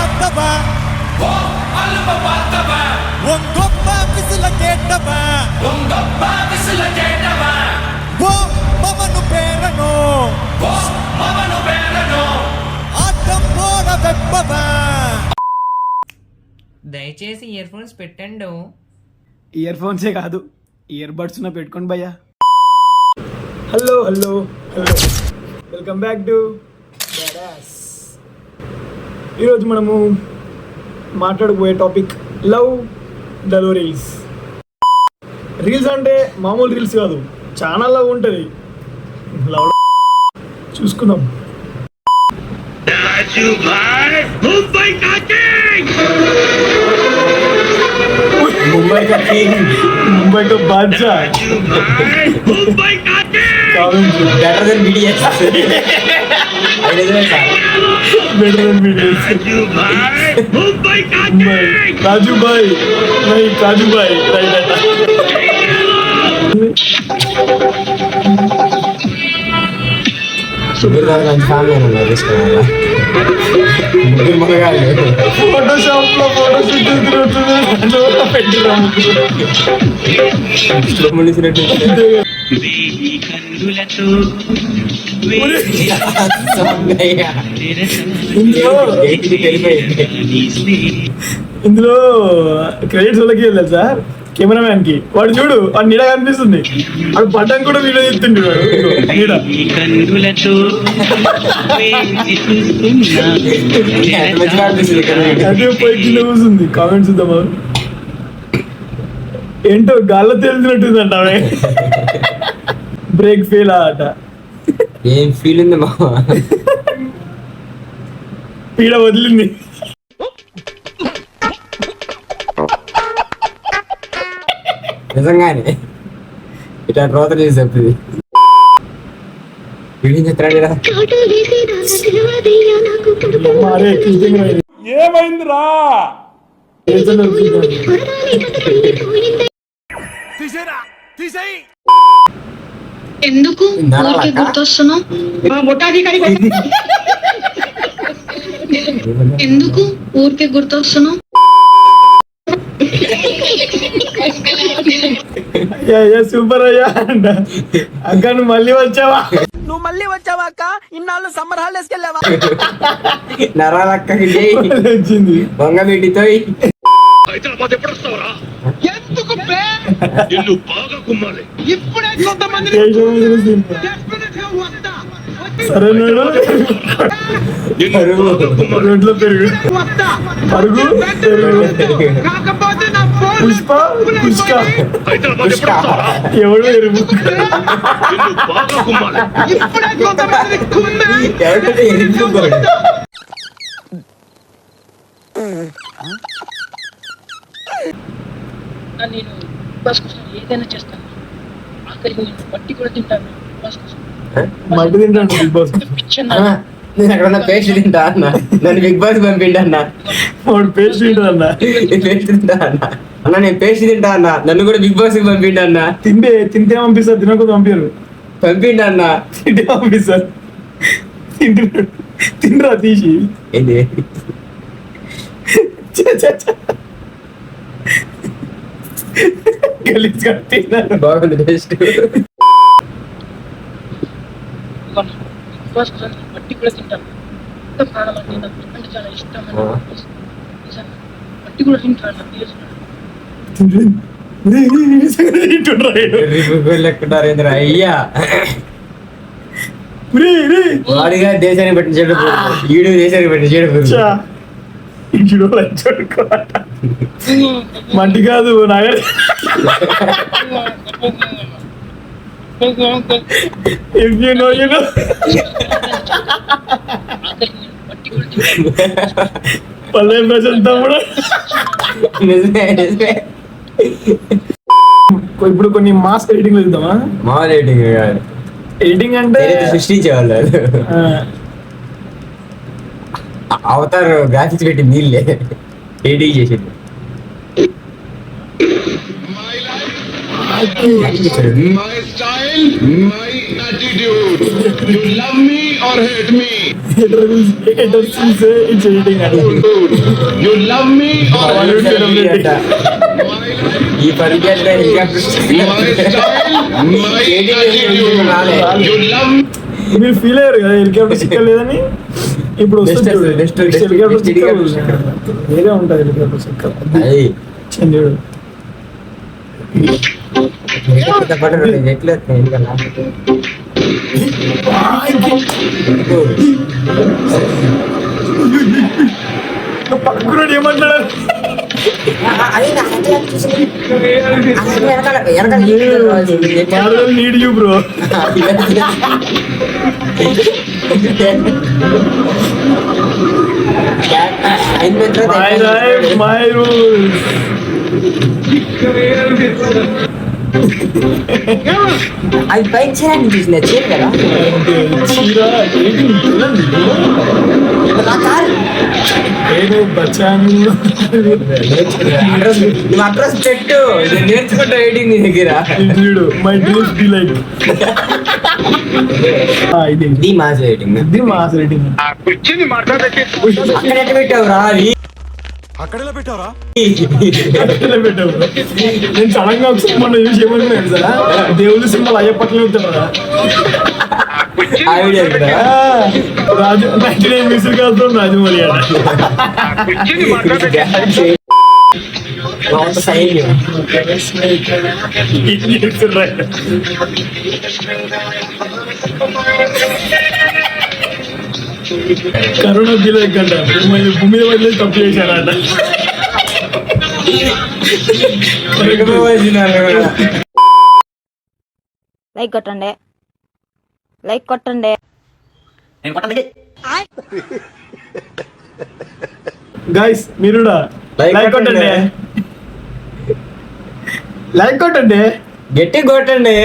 பார்த்தவன் ஓ அலும்ப பார்த்தவன் உங்கொப்ப விசில கேட்டவன் உங்கப்ப விசில கேட்டவன் ஓ மவனு பேரனோ ஓ மவனு பேரனோ ఆటం పోర వెప్పవన్ దయచేసి ఇయర్ ఫోన్స్ పెట్టండి. ఇయర్ ఫోన్సే కాదు, ఇయర్ బడ్స్ పెట్టుకోండి భయ్యా. Hello hello hello, welcome back to బ్యాడాస్. ఈరోజు మనము మాట్లాడబోయే టాపిక్ లవ్ డలో రీల్స్. రీల్స్ అంటే మామూలు రీల్స్ కాదు, చాలా లవ్ ఉంటుంది. లవ్ చూసుకుందాం. मुंबई का किंग, मुंबई का बादशाह, मुंबई का better than BDS, better than BDS. Mumbai का राजू भाई नहीं, काजू भाई राइट. ఫోటోషాప్ లో ఫోటో ఇందులో క్రెడిట్స్ వాళ్ళకి వెళ్ళాలి సార్, కెమెరామ్యాన్ కి. వాడు చూడు, వాడు నీడ కనిపిస్తుంది, వాడు పడ్డం కూడా వీడియో చెప్తుండే. నీడ అదే పోయి కింద కూర్చుంది. కామెంట్స్ చూద్దామా? ఏంటో గాల్లో తేలుతున్నట్టుందంట ఆమె. బ్రేక్ ఫెయిల్ ఆట. ఏం ఫీల్ ఉంది మా పీడ వదిలింది. నిజంగానే ఇట్లా రోత చేసి చెప్తుంది. వీడియో చెప్తారా ఏమైందిరా? ఎందుకు ఊరికే గుర్తొస్తున్నావు? ఎందుకు ఊరికే గుర్తొస్తున్నావు? సూపర్ అయ్యా అంట. అక్క నువ్వు మళ్ళీ వచ్చావా? అక్క, ఇన్నాళ్ళు సమ్మర్ హాలిడేస్ వెళ్ళావా? నరాలక్క వచ్చింది వంగబెట్టితో హైదరాబాద్ ఎప్పుడు వస్తావరా? ఎందుకు ఇల్లు బాగా కుమ్మాలి. ఇప్పుడే కొంతమంది సరేనాడు. రోడ్లో పెరుగు పరుగు పెరుగు పుష్ప పుష్క హైదరాబాద్ ఎప్పుడు వస్తావరా? ఎవడు ఎరుపు. ఇల్లు బాగా కుమ్మాలి. ఇప్పుడే కొంతమంది నేను బస్ కోసం ఏదైనా చేస్తాను. ఆఖరికి నేను పట్టి కూడా తింటాను బస్ కోసం. మట్టి తింటాను బిగ్ బాస్. నేను ఎక్కడన్నా పేస్ట్ తింటా అన్న, నన్ను బిగ్ బాస్ పంపిండా అన్న. వాడు పేస్ట్ తింటాడన్న. పేస్ట్ తింటా అన్న. అన్న నేను పేస్ట్ తింటా అన్న, నన్ను కూడా బిగ్ బాస్ కి పంపిండా అన్న. తింటే పంపిస్తారు, తినకపోతే పంపారు. పంపిండా అన్న. తింటే పంపిస్తారు. తింటున్నాడు, తినరా తీసి. ఏంటి గలీజ్గా తిన్నారు. బాగుంది టేస్ట్. బస్ కోసం పట్టి కూడా తింటాను. ఎంత ప్రాణం అంటే నాకు అంటే చాలా ఇష్టం. పట్టి కూడా తింటాను. లెక్కుంటారు అయ్యా. వాడిగా దేశానికి పెట్టిన చెడు, ఈడు దేశానికి పెట్టిన చెడు. మట్టి కాదు Nagar. If you know, you know. పల్లె ప్రజలు తమ్ముడు. ఇప్పుడు కొన్ని మాస్క్ ఎడిటింగ్ వెళ్తామా? మామూలు ఎడిటింగ్ కాదు, ఎడిటింగ్ అంటే సృష్టించేవాళ్ళు. అవతార్ గ్రాఫిక్స్ పెట్టి నీళ్ళే ఎడిటింగ్ చేసేది. My style, my attitude. You love me or hate me. haters will say it's editing అంట. You love me or hate me. ఈ పనికి వెళ్తే helicopter My style, my attitude. You love me. మీరు feel అయ్యారు కదా helicopter sticker లేదని. ఇప్పుడు వస్తుంది Next చూడు. వస్తుంది, next Next వస్తుంది. Helicopter sticker helicopter sticker. వేరే ఉంటుంది హెలికాప్టర్ స్టిక్కర్. చూడు ఎట్లా ఎందుకన్నా పక్కన ఏమంటాడు need you bro. My life my rules. అది పైన చేయడానికి చూసిన చీర కదా చీర ఏంటి చూడండి. నేను బచ్చాను. నువ్వు అడ్రస్ పెట్టు నేను నేర్చుకుంటా ఎయిటింగ్ నీ దగ్గర చూడు మై డ్రీమ్స్ బి లైక్ ఇది ఇది మాస్ ఎయిటింగ్ ఇది మాస్ రేటింగ్. కూర్చుని మాట్లాడకే. అక్కడ ఎట్లా పెట్టావురా అక్కడెలా పెట్టావరా? పెట్టావు. నేను సడన్ గా ఒకసారి మొన్న చూసి ఏమనుకున్నాను సార్, దేవుడి సింబల్ అయ్యప్పట్లే ఉంటాడు కదా ఐడియా రాజు 99 మిస్సులు కాదు రాజమౌళి అట. కూర్చుని మాట్లాడకే. సైన్యం ఇది చేస్తున్నారు. కరోనా బిల్ కంట భూమి మీద వదిలేసి తప్పు చేశారట. లైక్ కొట్టండి, లైక్ కొట్టండి. గైస్ మీరు లైక్ కొట్టండి, లైక్ కొట్టండి, గట్టి కొట్టండి.